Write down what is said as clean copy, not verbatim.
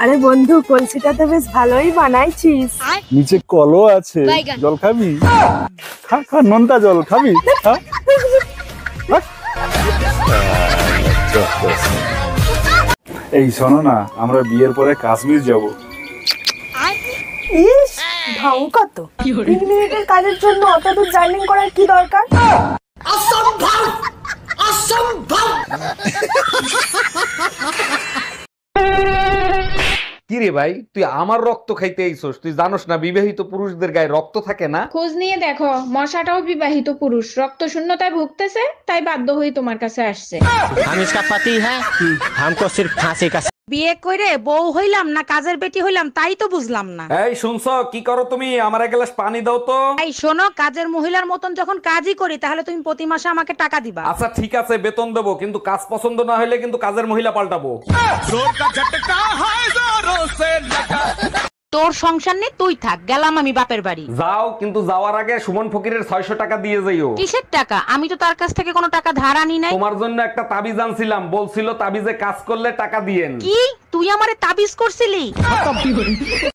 আরে বন্ধু, কলসিটা তো বেশ ভালোই বানাইছিস। নিচে কলও আছে, জল খাবি? খা খা, নোনতা জল খাবি? খা। এই শোনো না, আমরা বিয়ের পরে কাশ্মীর যাব। ইস, ঢং কত! 3 মিনিটের কাজের জন্য অত দূর জার্নি করার কি দরকার? কি রে ভাই, তুই আমার রক্ত খাইতে আইছস? তুই জানোস না বিবাহিত পুরুষদের গায়ে রক্ত থাকে না? খোঁজ নিয়ে দেখো, মশাটাও বিবাহিত পুরুষ, রক্ত শূন্যতায় ভুগতেছে, তাই বাধ্য হয়ে তোমার কাছে আসছে। हम इसका पति है, हमको सिर्फ फांसी का। বিয়ে কইরে বউ হইলাম না কাজের বেটি হইলাম তাই তো বুঝলাম না। এই শুনছো, কি করো তুমি? আমার এক গ্লাস পানি দাও তো। এই শোনো, কাজের মহিলার মতন যখন কাজই করি তাহলে তুমি প্রতি মাসে আমাকে টাকা দিবা। আচ্ছা ঠিক আছে, বেতন দেবো, কিন্তু কাজ পছন্দ না হলে কিন্তু কাজের মহিলা পাল্টাবো। তোর সংসার নেই, তুই থাক, গেলাম আমি বাপের বাড়ি। যাও, কিন্তু যাওয়ার আগে সুমন ফকিরের 600 টাকা দিয়ে যাইও। কিসের টাকা? আমি তো তার কাছ থেকে কোনো টাকা ধার আনি নাই। তোমার জন্য একটা তাবিজ আনছিলাম, বলছিল তাবিজে কাজ করলে টাকা দিয়েন। কি? তুই আমারে তাবিজ করছিলি?